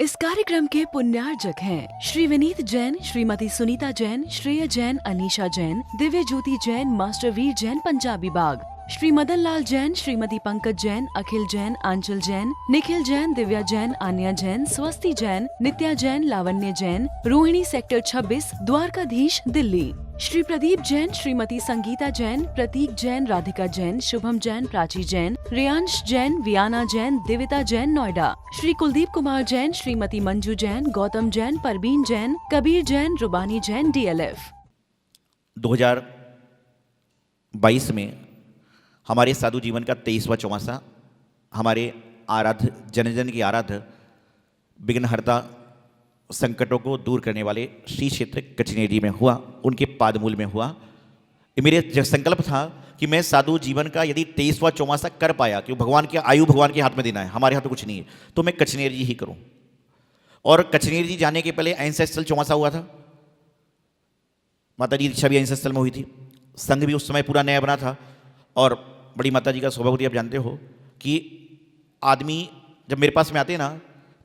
इस कार्यक्रम के पुण्यार्जक हैं श्री विनीत जैन, श्रीमती सुनीता जैन, श्रेय जैन, अनीशा जैन, दिव्य ज्योति जैन, मास्टर वीर जैन, पंजाबी बाग, श्री मदन लाल जैन, श्रीमती पंकज जैन, अखिल जैन, आंचल जैन, निखिल जैन, दिव्या जैन, आन्या जैन, स्वस्ति जैन, नित्या जैन, लावण्य जैन, रोहिणी सेक्टर 26, द्वारकाधीश, दिल्ली। श्री प्रदीप जैन, श्रीमती संगीता जैन, प्रतीक जैन, राधिका जैन, शुभम जैन, प्राची जैन, रेयांश जैन, वियाना जैन, दिविता जैन, नोएडा। श्री कुलदीप कुमार जैन, श्रीमती मंजू जैन, गौतम जैन, परवीन जैन, कबीर जैन, रुबानी जैन, DLF। 2022 में हमारे साधु जीवन का 23वां चौमासा हमारे आराध्य जन जन की आराध्य विघ्नहर्ता संकटों को दूर करने वाले श्री क्षेत्र कचनेरी में हुआ, उनके पादमूल में हुआ। ये मेरे संकल्प था कि मैं साधु जीवन का यदि 23वां चौमासा कर पाया, क्योंकि भगवान की आयु भगवान के हाथ में देना है, हमारे हाथ में कुछ नहीं है, तो मैं कचनेरी जी ही करूं। और कचनेरी जी जाने के पहले एंसेस्ट्रल चौमासा हुआ था, माता जी दीक्षा भी एंसेस्ट्रल में हुई थी, संघ भी उस समय पूरा नया बना था। और बड़ी माता जी का स्वभाव होती है, आप जानते हो कि आदमी जब मेरे पास में आते हैं ना,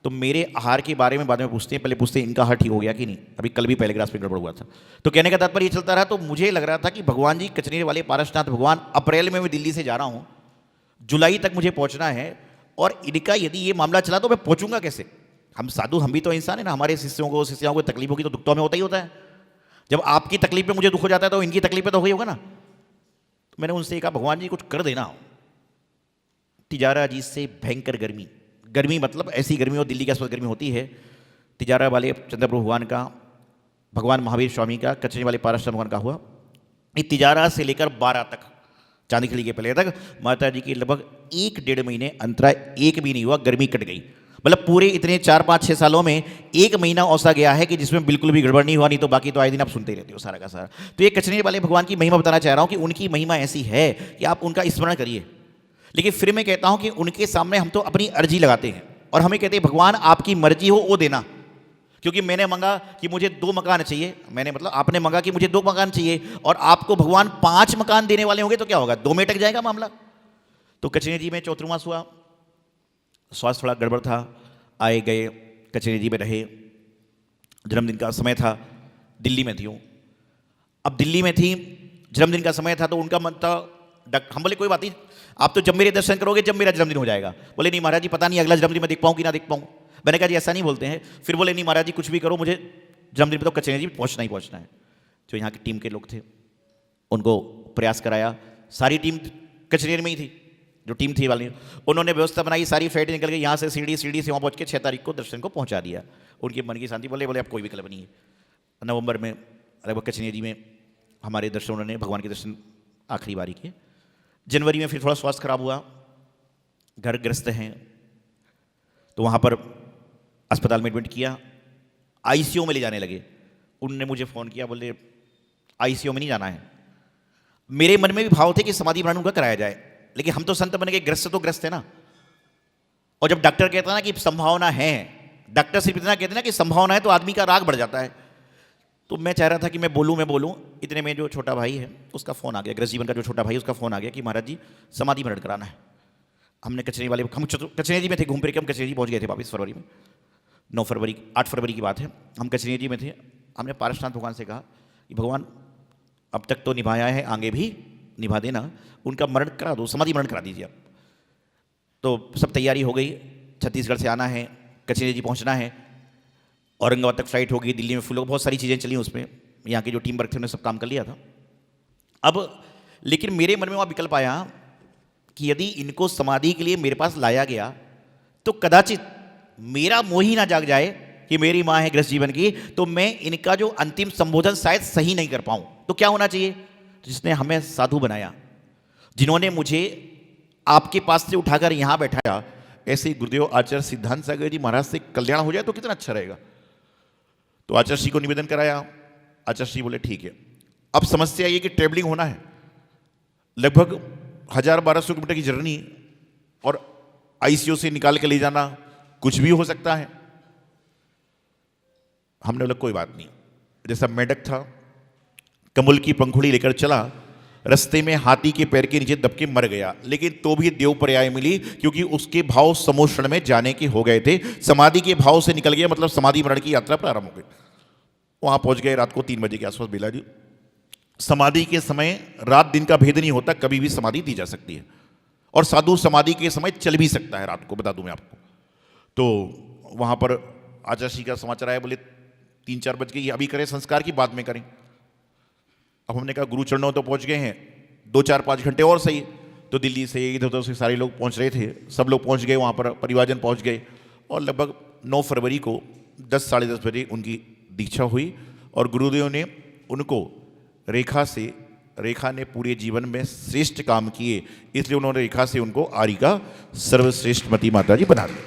तो मेरे आहार के बारे में बाद में पूछते हैं, पहले पूछते हैं इनका आहार ठीक हो गया कि नहीं। अभी कल भी पहले ग्रास में गड़बड़ हुआ था। तो कहने का तात्पर्य ये चलता रहा, तो मुझे लग रहा था कि भगवान जी कचनेरी वाले पारसनाथ भगवान, अप्रैल में मैं दिल्ली से जा रहा हूँ, जुलाई तक मुझे पहुँचना है, और इनका यदि ये मामला चला तो मैं पहुँचूंगा कैसे। हम साधु, हम भी तो इंसान है ना, हमारे शिष्यों को शिष्याओं को तकलीफ होगी तो दुख तो हमें होता ही होता है। जब आपकी तकलीफ में मुझे दुख हो जाता है तो इनकी तकलीफ में तो हो ही होगा ना। तो मैंने उनसे कहा भगवान जी कुछ कर देना। तिजारा जी से भयंकर गर्मी, गर्मी मतलब ऐसी गर्मी हो, दिल्ली के आसपास गर्मी होती है। तिजारा वाले चंद्रप्रभु भगवान का, भगवान महावीर स्वामी का, कचरे वाले पारसनाथ भगवान का हुआ। ये तिजारा से लेकर 12 तक, चांदी खिली के पहले तक माता जी की लगभग 1-1.5 महीने अंतराय एक भी नहीं हुआ, गर्मी कट गई। मतलब पूरे इतने 4-5-6 सालों में 1 महीना ऐसा गया है कि जिसमें बिल्कुल भी गड़बड़ नहीं हुआ, नहीं तो बाकी तो आए दिन आप सुनते ही रहते हो सारा का सारा। तो ये कचरे वाले भगवान की महिमा बताना चाह रहा हूँ कि उनकी महिमा ऐसी है कि आप उनका स्मरण करिए। लेकिन फिर मैं कहता हूं कि उनके सामने हम तो अपनी अर्जी लगाते हैं और हमें कहते हैं भगवान आपकी मर्जी हो वो देना। क्योंकि मैंने मांगा कि मुझे 2 मकान चाहिए, मैंने मतलब आपने मांगा कि मुझे 2 मकान चाहिए, और आपको भगवान 5 मकान देने वाले होंगे तो क्या होगा, 2 में अटक जाएगा मामला। तो कचनेरी जी में चौथुर्मास हुआ, स्वास्थ्य थोड़ा गड़बड़ था, आए गए, कचनेरी जी में रहे। जन्मदिन का समय था, दिल्ली में थी। अब दिल्ली में थी, जन्मदिन का समय था, तो उनका मन था, हम बोले कोई बात नहीं, आप तो जब मेरे दर्शन करोगे जब मेरा जन्मदिन हो जाएगा। बोले नहीं महाराज जी, पता नहीं अगला जन्मदिन में देख पाऊँ कि ना देख पाऊँ। मैंने कहा जी ऐसा नहीं बोलते हैं। फिर बोले नहीं महाराज जी कुछ भी करो, मुझे जन्मदिन पर तो कचनेरी जी पहुँचना ही पहुँचना है। जो यहाँ की टीम के लोग थे उनको प्रयास कराया, सारी टीम कचनेरी में ही थी, जो टीम थी वाली, उन्होंने व्यवस्था बनाई, सारी फ्लाइट निकल गई यहाँ से, सीढ़ी से वहाँ पहुँच के 6 तारीख को दर्शन को पहुँचा दिया। उनकी मन की शांति। बोले अब कोई विकल्प नहीं है। नवंबर में लगभग कचनेरी में हमारे दर्शन, उन्होंने भगवान के दर्शन आखिरी बारी किए। जनवरी में फिर थोड़ा स्वास्थ्य खराब हुआ, घर ग्रस्त हैं, तो वहाँ पर अस्पताल में एडमिट किया, आईसीयू में ले जाने लगे। उनने मुझे फ़ोन किया, बोले आईसीयू में नहीं जाना है। मेरे मन में भी भाव थे कि समाधि मरण उनका कराया जाए, लेकिन हम तो संत बन गए, ग्रस्त तो ग्रस्त है ना। और जब डॉक्टर कहता है ना कि संभावना है, डॉक्टर सिर्फ इतना कहते हैं ना कि संभावना है, तो आदमी का राग बढ़ जाता है। तो मैं चाह रहा था कि मैं बोलूँ, इतने में जो छोटा भाई है उसका फ़ोन आ गया, ग्रस्त जीवन का जो छोटा भाई उसका फ़ोन आ गया कि महाराज जी समाधि मरण कराना है। हमने कचनेरी वाले, हम कचनेरी में थे, घूम फिर के हम कचनेरी पहुँच गए थे वापस फरवरी में, 8 फरवरी की बात है। हम कचनेरी में थे, हमने पारसनाथ भगवान से कहा कि भगवान अब तक तो निभाया है, आगे भी निभा देना, उनका मरण करा दो, समाधि मरण करा दीजिए आप। तो सब तैयारी हो गई, छत्तीसगढ़ से आना है, कचनेरी जी पहुँचना है, औरंगाबाद तक फ्लाइट होगी, दिल्ली में फुल, बहुत सारी चीज़ें चली उसमें, यहाँ के जो टीम वर्क थे उन्होंने सब काम कर लिया था। अब लेकिन मेरे मन में वहाँ विकल्प आया कि यदि इनको समाधि के लिए मेरे पास लाया गया तो कदाचित मेरा मोह ही ना जाग जाए कि मेरी माँ है ग्रस्त जीवन की, तो मैं इनका जो अंतिम संबोधन शायद सही नहीं कर पाऊँ। तो क्या होना चाहिए, जिसने हमें साधु बनाया, जिन्होंने मुझे आपके पास से उठाकर यहाँ बैठाया, ऐसे गुरुदेव आचार्य सिद्धांत सागर जी महाराज से कल्याण हो जाए तो कितना अच्छा रहेगा। तो आचार्य श्री को निवेदन कराया, आचार्य श्री बोले ठीक है। अब समस्या ये कि ट्रेवलिंग होना है, लगभग 1000-1200 किलोमीटर की जर्नी, और आईसीयू से निकाल के ले जाना, कुछ भी हो सकता है। हमने बोला कोई बात नहीं, जैसा मेढक था कमल की पंखुड़ी लेकर चला, रास्ते में हाथी के पैर के नीचे दब के मर गया, लेकिन तो भी देव पर्याय मिली, क्योंकि उसके भाव समोषण में जाने के हो गए थे। समाधि के भाव से निकल गया, मतलब समाधि मरण की यात्रा प्रारंभ हो गई। वहां पहुंच गए रात को 3 बजे के आसपास बेला जी। समाधि के समय रात दिन का भेद नहीं होता, कभी भी समाधि दी जा सकती है, और साधु समाधि के समय चल भी सकता है रात को, बता दूं मैं आपको। तो वहां पर आचार्य का समाचार आया, बोले 3-4 बज गए, अभी करें संस्कार की बाद में करें। अब हमने कहा गुरु चरणों तो पहुंच गए हैं, 2-4-5 घंटे और सही। तो दिल्ली से इधर उधर से सारे लोग पहुंच रहे थे, सब लोग पहुंच गए वहाँ पर, परिवारजन पहुंच गए, और लगभग 9 फरवरी को 10-साढ़े 10 बजे उनकी दीक्षा हुई। और गुरुदेव ने उनको रेखा ने पूरे जीवन में श्रेष्ठ काम किए, इसलिए उन्होंने रेखा से उनको आर्य का सर्वश्रेष्ठ मती माता जी बना दिया।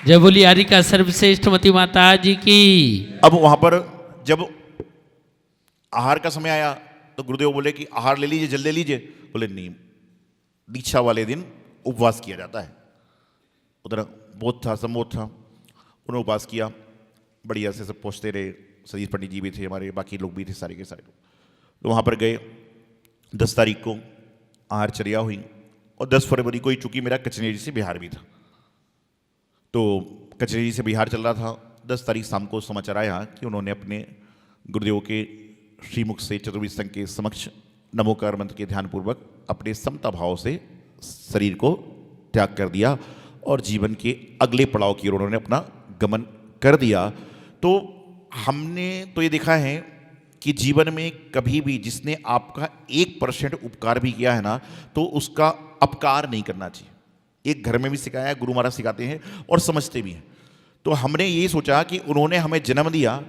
जय बोली आर्य का सर्वश्रेष्ठ मती माता जी की। अब वहाँ पर जब आहार का समय आया तो गुरुदेव बोले कि आहार ले लीजिए, जल ले लीजिए। बोले नहीं, दीक्षा वाले दिन उपवास किया जाता है। उधर बोध था, संबोध था, उन्होंने उपवास किया, बढ़िया से सब पहुँचते रहे। सतीश पंडित जी भी थे, हमारे बाकी लोग भी थे, सारे के सारे लोग। तो वहाँ पर गए, 10 तारीख को आहार चर्या हुई, और 10 फरवरी को ही, चूँकि मेरा कचनेरी से बिहार भी था, तो कचनेरी से बिहार चल रहा था। 10 तारीख शाम को समाचार आया कि उन्होंने अपने गुरुदेव के श्रीमुख से चतुर्विद संघ के समक्ष नमोकार मंत्र के ध्यानपूर्वक अपने समता भाव से शरीर को त्याग कर दिया, और जीवन के अगले पड़ाव की ओर उन्होंने अपना गमन कर दिया। तो हमने तो ये देखा है कि जीवन में कभी भी जिसने आपका 1% उपकार भी किया है ना, तो उसका अपकार नहीं करना चाहिए। एक घर में भी सिखाया है, गुरु महाराज सिखाते हैं और समझते भी हैं। तो हमने ये सोचा कि उन्होंने हमें जन्म दिया,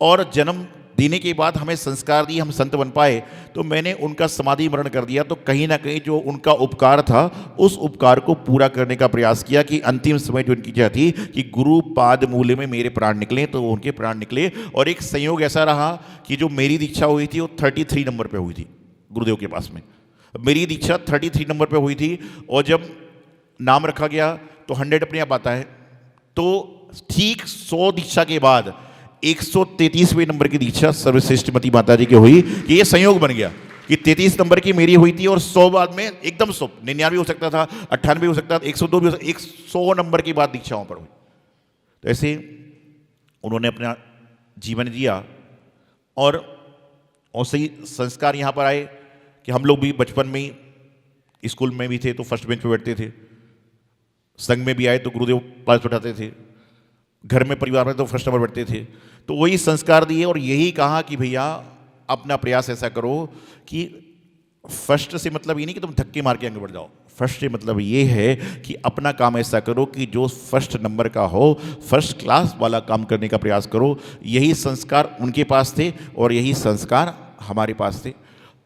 और जन्म देने के बाद हमें संस्कार दिए, हम संत बन पाए, तो मैंने उनका समाधि मरण कर दिया। तो कहीं ना कहीं जो उनका उपकार था, उस उपकार को पूरा करने का प्रयास किया कि अंतिम समय जो उनकी इच्छा थी कि गुरु पाद मूल्य में मेरे प्राण निकले, तो उनके प्राण निकले। और एक संयोग ऐसा रहा कि जो मेरी दीक्षा हुई थी वो 33 नंबर पर हुई थी गुरुदेव के पास में। मेरी दीक्षा 33 नंबर पर हुई थी, और जब नाम रखा गया तो 100 अपने आप आता है। तो ठीक 100 दीक्षा के बाद 133वें नंबर की दीक्षा सर्वश्रेष्ठ मती माता जी की हुई। कि ये संयोग बन गया कि 33 नंबर की मेरी हुई थी, और 100 बाद में एकदम 100, 99 हो सकता था, 98 हो सकता था, 102 भी हो सकता, 100 नंबर की बाद दीक्षा वहाँ पर हुई। तो ऐसे उन्होंने अपना जीवन जिया, और ऐसे ही संस्कार यहाँ पर आए कि हम लोग भी बचपन में ही स्कूल में भी थे तो फर्स्ट बेंच पर बैठते थे, संघ में भी आए तो गुरुदेव क्लास बैठाते थे, घर में परिवार में तो फर्स्ट नंबर बैठते थे। तो वही संस्कार दिए, और यही कहा कि भैया अपना प्रयास ऐसा करो कि फर्स्ट से मतलब ये नहीं कि तुम धक्के मार के आगे बढ़ जाओ। फर्स्ट से मतलब ये है कि अपना काम ऐसा करो कि जो फर्स्ट नंबर का हो, फर्स्ट क्लास वाला काम करने का प्रयास करो। यही संस्कार उनके पास थे, और यही संस्कार हमारे पास थे।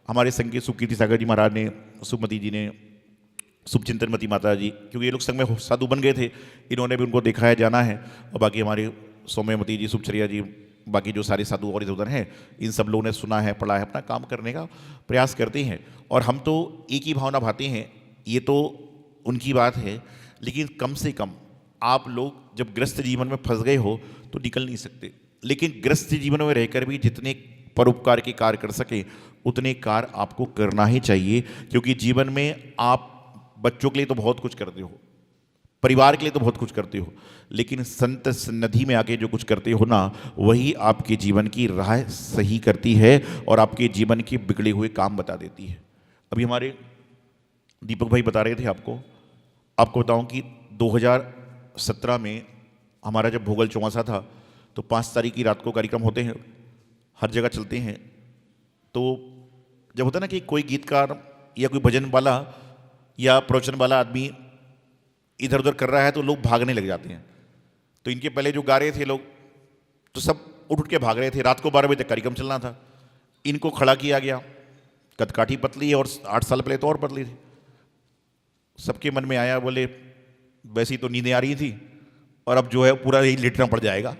हमारे संघ के सुकीर्ति सागर जी महाराज ने, सुमति जी ने, शुभचिंतनमती माता जी, क्योंकि ये लोग संग में साधु बन गए थे, इन्होंने भी उनको देखा है, जाना है। और बाकी हमारे सौम्यमती जी, शुभचर्या जी, बाकी जो सारे साधु और इधर उधर हैं, इन सब लोगों ने सुना है, पढ़ा है, अपना काम करने का प्रयास करते हैं। और हम तो एक ही भावना भाते हैं, ये तो उनकी बात है, लेकिन कम से कम आप लोग जब ग्रस्त जीवन में फंस गए हो तो निकल नहीं सकते। लेकिन ग्रस्त जीवन में रहकर भी जितने परोपकार के कार्य कर सके उतने कार्य आपको करना ही चाहिए, क्योंकि जीवन में आप बच्चों के लिए तो बहुत कुछ करते हो, परिवार के लिए तो बहुत कुछ करते हो, लेकिन संत सन्निधि में आके जो कुछ करते हो ना, वही आपके जीवन की राह सही करती है और आपके जीवन के बिगड़े हुए काम बता देती है। अभी हमारे दीपक भाई बता रहे थे आपको बताऊं कि 2017 में हमारा जब भोगल चौमासा था, तो 5 तारीख की रात को कार्यक्रम होते हैं, हर जगह चलते हैं। तो जब होता है ना कि कोई गीतकार या कोई भजन वाला या प्रवचन वाला आदमी इधर उधर कर रहा है तो लोग भागने लग जाते हैं। तो इनके पहले जो गा रहे थे लोग, तो सब उठ के भाग रहे थे। रात को 12 बजे तक कार्यक्रम चलना था, इनको खड़ा किया गया। कदकाठी पतली है और 8 साल पहले तो और पतली थी। सबके मन में आया, बोले वैसी तो नींदें आ रही थी और अब जो है पूरा यही लेटना पड़ जाएगा।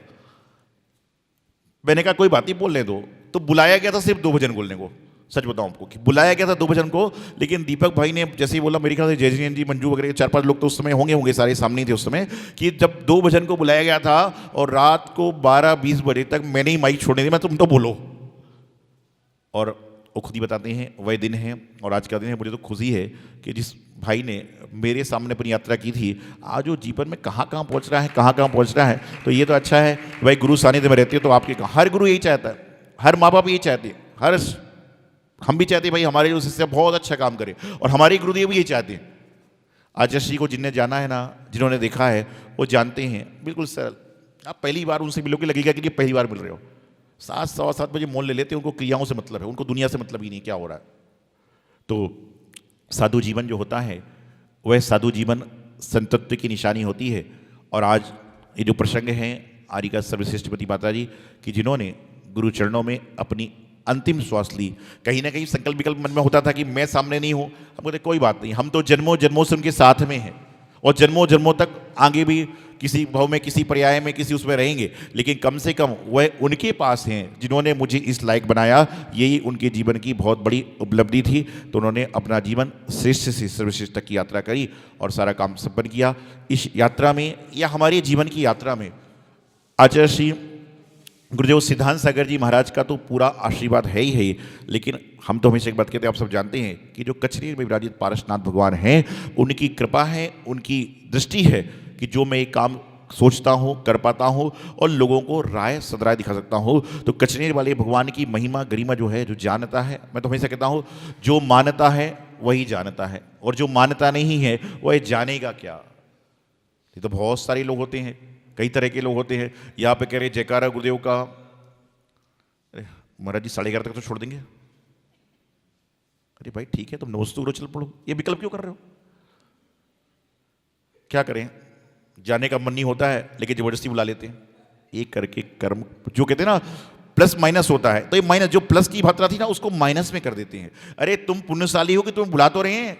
मैंने कहा कोई बात नहीं, बोलने दो। तो बुलाया गया था सिर्फ 2 भजन बोलने को, सच बताऊं आपको कि बुलाया गया था 2 भजन को, लेकिन दीपक भाई ने जैसे ही बोला, मेरे ख्याल से जयजीन जी, मंजू वगैरह 4-5 लोग तो उस समय होंगे सारे सामने थे उस समय, कि जब 2 भजन को बुलाया गया था और रात को 12-20 बजे तक मैंने ही माइक छोड़ने दी, मैं तुम तो बोलो। और वो खुद ही बताते हैं वह दिन है और आज का दिन है। मुझे तो खुशी है कि जिस भाई ने मेरे सामने अपनी यात्रा की थी, आज वो जीवन में कहाँ कहाँ पहुँच रहा है, कहाँ कहाँ पहुँच रहा है। तो ये तो अच्छा है भाई, गुरु सानिध्य में रहते हो तो आपके हर गुरु यही चाहता है, हर माँ बाप यही चाहते हैं, हर हम भी चाहते हैं भाई हमारे जो शिष्य बहुत अच्छा काम करे, और हमारे गुरुदेव भी यही चाहते हैं। आचार्य श्री को जिनने जाना है ना, जिन्होंने देखा है वो जानते हैं, बिल्कुल सरल। आप पहली बार उनसे मिलोगे लगेगा कि ये पहली बार मिल रहे हो। 7 सवा 7 बजे मौन ले लेते हैं, उनको क्रियाओं से मतलब है, उनको दुनिया से मतलब ही नहीं क्या हो रहा है। तो साधु जीवन जो होता है वह साधु जीवन संतत्व की निशानी होती है। और आज ये जो प्रसंग है आर्यिका सर्वश्रेष्ठमती माता जी की, जिन्होंने गुरु चरणों में अपनी अंतिम श्वास ली। कहीं ना कहीं संकल्प विकल्प मन में होता था कि मैं सामने नहीं हूँ, हम कहते कोई बात नहीं, हम तो जन्मों जन्मों से उनके साथ में हैं और जन्मों जन्मों तक आगे भी किसी भाव में, किसी पर्याय में, किसी उसमें रहेंगे। लेकिन कम से कम वह उनके पास हैं जिन्होंने मुझे इस लायक बनाया। यही उनके जीवन की बहुत बड़ी उपलब्धि थी। तो उन्होंने अपना जीवन श्रेष्ठ से सर्वश्रेष्ठ तक की यात्रा करी और सारा काम संपन्न किया। इस यात्रा में या हमारे जीवन की यात्रा में आचार्य श्री गुरुदेव सिद्धांत सागर जी महाराज का तो पूरा आशीर्वाद है ही, लेकिन हम तो हमेशा एक बात कहते हैं, आप सब जानते हैं कि जो कचरी में विराजित पारसनाथ भगवान हैं, उनकी कृपा है, उनकी दृष्टि है कि जो मैं एक काम सोचता हूँ, कर पाता हूँ और लोगों को राय सदराय दिखा सकता हूँ। तो कचनेर वाले भगवान की महिमा गरिमा जो है, जो जानता है, मैं तो हमेशा कहता हूँ जो मानता है वही जानता है, और जो मानता नहीं है वह जानेगा क्या। ये तो बहुत सारे लोग होते हैं, कई तरह के लोग होते हैं। यहाँ पे कह रहे जयकारा गुरुदेव का, अरे महाराज जी 11:30 तक तो छोड़ देंगे। अरे भाई ठीक है, तुम नमस्ते गुरु चल पड़ो, ये विकल्प क्यों कर रहे हो? क्या करें, जाने का मन नहीं होता है लेकिन जबरदस्ती बुला लेते हैं। एक करके कर्म जो कहते हैं ना प्लस माइनस होता है, तो ये माइनस जो प्लस की मात्रा थी ना उसको माइनस में कर देते हैं। अरे तुम पुण्यशाली हो कि तुम बुला तो रहे हैं,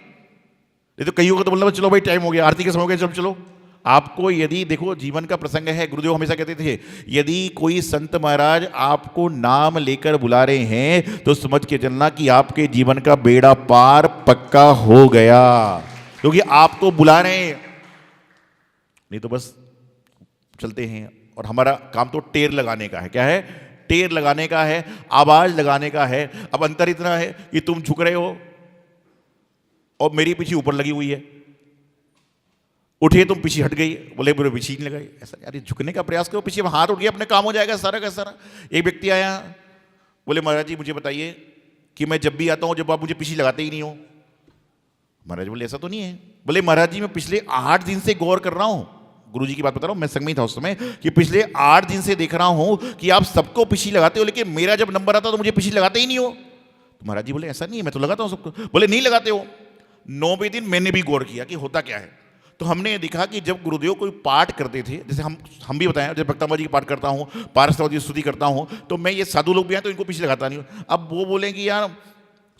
नहीं तो कई होगा तो बोलना चलो भाई टाइम हो गया, आरती के समय हो गया, चलो चलो। आपको यदि देखो जीवन का प्रसंग है, गुरुदेव हमेशा कहते थे यदि कोई संत महाराज आपको नाम लेकर बुला रहे हैं तो समझ के चलना कि आपके जीवन का बेड़ा पार पक्का हो गया, क्योंकि आपको बुला रहे हैं। नहीं तो बस चलते हैं। और हमारा काम तो टेर लगाने का है। क्या है? टेर लगाने का है, आवाज लगाने का है। अब अंतर इतना है कि तुम झुक रहे हो और मेरी पीछे ऊपर लगी हुई है, उठे तुम पीछे हट गई, बोले मेरे पीछे नहीं लगाई। ऐसा यार, झुकने का प्रयास करो, पीछे हाथ उठ गया, अपने काम हो जाएगा सारा का सारा। एक व्यक्ति आया, बोले महाराज जी मुझे बताइए कि मैं जब भी आता हूं, जब आप मुझे पीछे लगाते ही नहीं हो। महाराज बोले ऐसा तो नहीं है। बोले महाराज जी मैं पिछले 8 दिन से गौर कर रहा हूं, गुरु जी की बात बता रहा हूं, मैं संग में था उस समय, कि पिछले 8 दिन से देख रहा हूं कि आप सबको पीछे लगाते हो, लेकिन मेरा जब नंबर आता तो मुझे पीछे लगाते ही नहीं हो। तो महाराज जी बोले ऐसा नहीं है, मैं तो लगाता हूं सबको। बोले नहीं लगाते हो। 9वें दिन मैंने भी गौर किया कि होता क्या है। तो हमने ये देखा कि जब गुरुदेव कोई पाठ करते थे, जैसे हम भी बताएं, जब भक्तांबा जी की पाठ करता हूँ, पारसनाथ जी की स्तुति करता हूँ, तो मैं ये साधु लोग भी हैं तो इनको पीछे लगाता नहीं हूँ। अब वो बोलें कि यार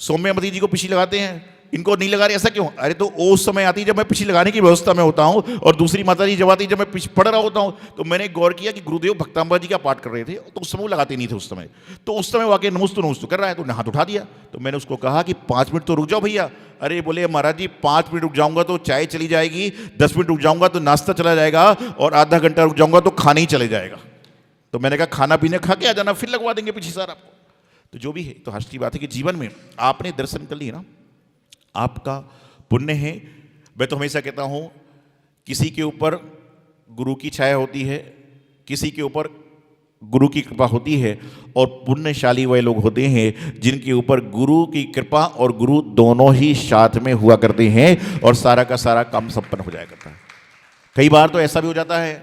सौम्यवती जी को पीछे लगाते हैं, इनको नहीं लगा रहे, ऐसा क्यों? अरे तो वो उस समय आती जब मैं पीछे लगाने की व्यवस्था में होता हूँ, और दूसरी माता जी जब आती जब मैं पीछे पढ़ रहा होता हूँ। तो मैंने गौर किया कि गुरुदेव भक्तांबा जी का पाठ कर रहे थे, तो उस समय वो लगाते नहीं थे उस समय। तो उस समय वाकई नमस्तु कर रहा है, तो हाथ उठा दिया। तो मैंने उसको कहा कि 5 मिनट तो रुक जाओ भैया। अरे बोले महाराज जी 5 मिनट रुक जाऊंगा तो चाय चली जाएगी, 10 मिनट रुक जाऊंगा तो नाश्ता चला जाएगा, और आधा घंटा रुक जाऊंगा तो खाना ही चले जाएगा। तो मैंने कहा खाना पीना खा के आ जाना, फिर लगवा देंगे पीछे सारा आपको। तो जो भी है, तो हर्ष की बात है कि जीवन में आपने दर्शन कर लिए ना, आपका पुण्य है। मैं तो हमेशा कहता हूं किसी के ऊपर गुरु की छाया होती है, किसी के ऊपर गुरु की कृपा होती है, और पुण्यशाली वह लोग होते हैं जिनके ऊपर गुरु की कृपा और गुरु दोनों ही साथ में हुआ करते हैं, और सारा का सारा काम संपन्न हो जाया करता है। कई बार तो ऐसा भी हो जाता है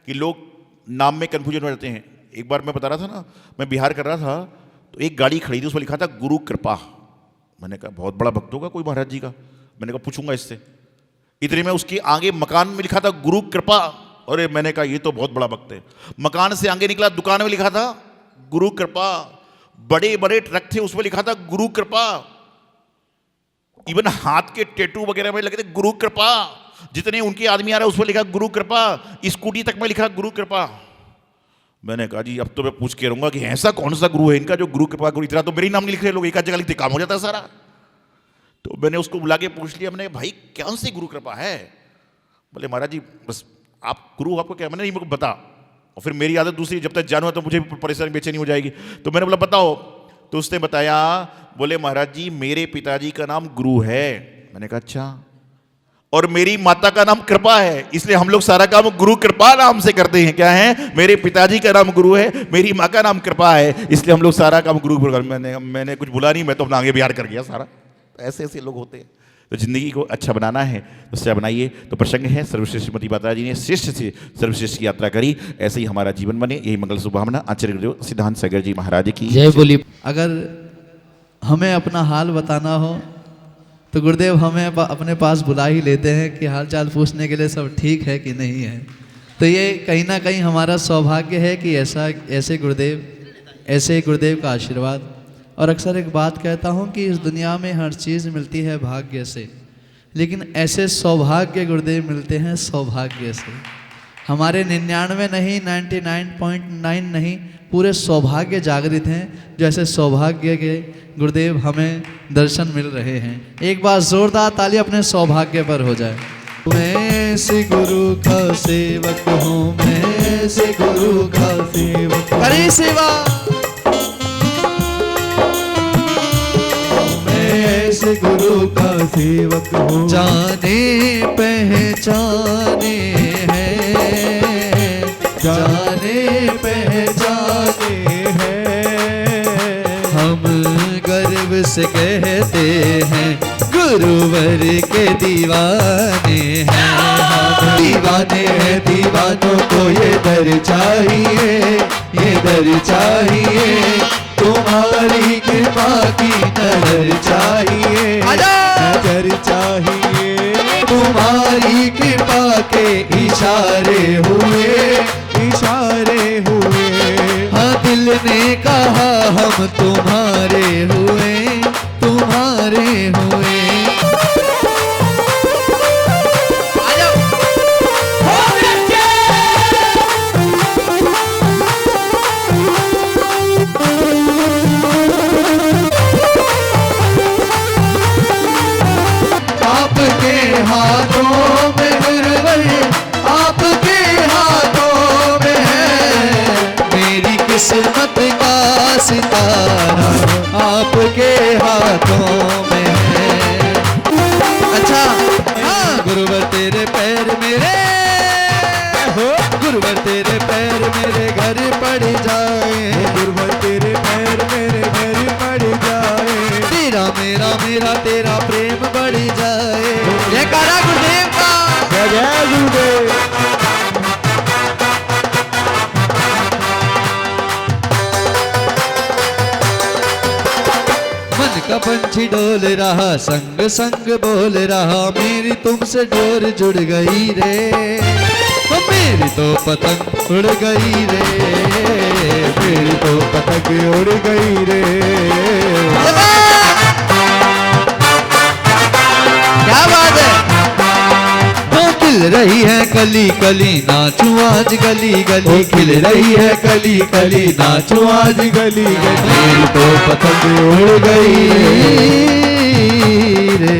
कि लोग नाम में कन्फ्यूजन हो जाते हैं। एक बार मैं बता रहा था ना, मैं बिहार कर रहा था, तो एक गाड़ी खड़ी थी, उस पर लिखा था गुरु कृपा। मैंने कहा बहुत बड़ा भक्त होगा कोई महाराज जी का, मैंने कहा पूछूंगा इससे। इतने में उसके आगे मकान में लिखा था गुरु कृपा। अरे मैंने कहा ये तो बहुत बड़ा भक्त है। मकान से आगे निकला, दुकान में लिखा था गुरु कृपा। बड़े बड़े ट्रक थे, उसमें लिखा था गुरु कृपा। इवन हाथ के टैटू वगैरह में लगे थे गुरु कृपा। जितने उनके आदमी आ रहे उसमें लिखा गुरु कृपा। स्कूटी तक में लिखा गुरु कृपा। मैंने कहा जी अब तो मैं पूछ के रहूंगा कि ऐसा कौन सा गुरु है इनका जो गुरु कृपा गुरु। इतना तो मेरे नाम नहीं लिख रहे लोग, एक जगह लिखते काम हो जाता है सारा। तो मैंने उसको बुला के पूछ लिया, मैंने भाई कौन सी गुरु कृपा है? बोले महाराज जी बस आप गुरु आपको क्या? मैंने नहीं मेरे को बता। और फिर मेरी आदत दूसरी, जब तक जानू तो मुझे परेशानी बेचैनी हो जाएगी। तो मैंने बोला बताओ। तो उसने बताया बोले महाराज जी मेरे पिताजी का नाम गुरु है। मैंने कहा अच्छा, और मेरी माता का नाम कृपा है, इसलिए हम लोग सारा काम गुरु कृपा नाम से करते हैं। क्या है? मेरे पिताजी का नाम गुरु है, मेरी माँ का नाम कृपा है, इसलिए हम लोग सारा काम गुरु गुरु। मैंने कुछ बोला नहीं, मैं तो अपना आगे बिहार कर गया सारा। ऐसे ऐसे लोग होते हैं। तो जिंदगी को अच्छा बनाना है तो अच्छा बनाइए। तो प्रसंग है सर्वश्रेष्ठ श्रीमती माता जी ने श्रेष्ठ से सर्वश्रेष्ठ की यात्रा करी, ऐसे ही हमारा जीवन बने, यही मंगल शुभकामना। आचार्य गुरुदेव सिद्धांत सागर जी महाराज की जय बोली। अगर हमें अपना हाल बताना हो तो गुरुदेव हमें अपने पास बुला ही लेते हैं कि हाल चाल पूछने के लिए सब ठीक है कि नहीं है। तो ये कहीं ना कहीं हमारा सौभाग्य है कि ऐसे गुरुदेव का आशीर्वाद। और अक्सर एक बात कहता हूँ कि इस दुनिया में हर चीज़ मिलती है भाग्य से, लेकिन ऐसे सौभाग्य गुरुदेव मिलते हैं सौभाग्य से। हमारे 99 नहीं, 99.9 नहीं, पूरे सौभाग्य जागृत हैं, जो ऐसे सौभाग्य के गुरुदेव हमें दर्शन मिल रहे हैं। एक बार जोरदार ताली अपने सौभाग्य पर हो जाए। मैं ऐसे गुरु का सेवक हूँ, मैं ऐसे गुरु का सेवक, करे सेवा। ऐसे गुरु का सेवक हूँ, जाने पहचाने हैं, जाने पहचाने हैं। हम गर्व से कहते हैं गुरुवर के दीवाने हैं। हम दीवाने हैं, दीवानों को ये दर चाहिए, ये दर चाहिए। तुम्हारी कृपा की नजर चाहिए, नजर चाहिए। तुम्हारी कृपा के इशारे हुए, इशारे हुए। हाँ दिल ने कहा हम तुम्हारे हुए, तुम्हारे हुए। हाथों में गुरुवर, आपके हाथों में है मेरी किस्मत का सितारा, आपके हाथों में है। अच्छा हाँ, गुरुवर तेरे पैर मेरे हो, गुरुवर तेरे पैर मेरे घर पड़ जाए, गुरुवर तेरे पैर मेरे घर पड़ जाए। तेरा मेरा मेरा तेरा प्रेम बढ़ जाए। जयकारा गुरुदेव का, जय जय गुरुदेव। मन का पंछी डोल रहा, संग संग बोल रहा, मेरी तुमसे डोर जुड़ गई रे, मेरी तो पतंग उड़ गई रे, मेरी तो पतंग उड़ गई रे। क्या बात है। वो खिल रही है कली कली, नाचूं आज गली गली। खिल रही है कली कली, नाचूं आज गली गली। मेरी तो पतंग उड़ गई रे।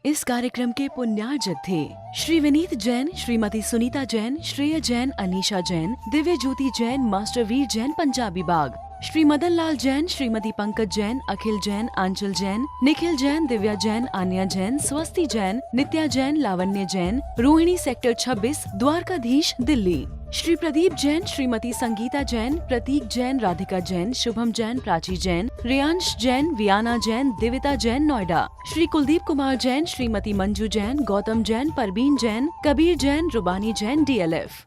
इस कार्यक्रम के पुण्यार्जक थे श्री विनीत जैन, श्रीमती सुनीता जैन, श्रेय जैन, अनीशा जैन, दिव्य ज्योति जैन, मास्टर वीर जैन पंजाबी बाग, श्री मदन लाल जैन, श्रीमती पंकज जैन, अखिल जैन, आंचल जैन, निखिल जैन, दिव्या जैन, आन्या जैन, स्वस्ति जैन, नित्या जैन, लावण्य जैन, रोहिणी सेक्टर 26, द्वारकाधीश दिल्ली, श्री प्रदीप जैन, श्रीमती संगीता जैन, प्रतीक जैन, राधिका जैन, शुभम जैन, प्राची जैन, रियांश जैन, वियाना जैन, दिविता जैन, नोएडा, श्री कुलदीप कुमार जैन, श्रीमती मंजू जैन, गौतम जैन, परवीन जैन, कबीर जैन, रुबानी जैन, DLF।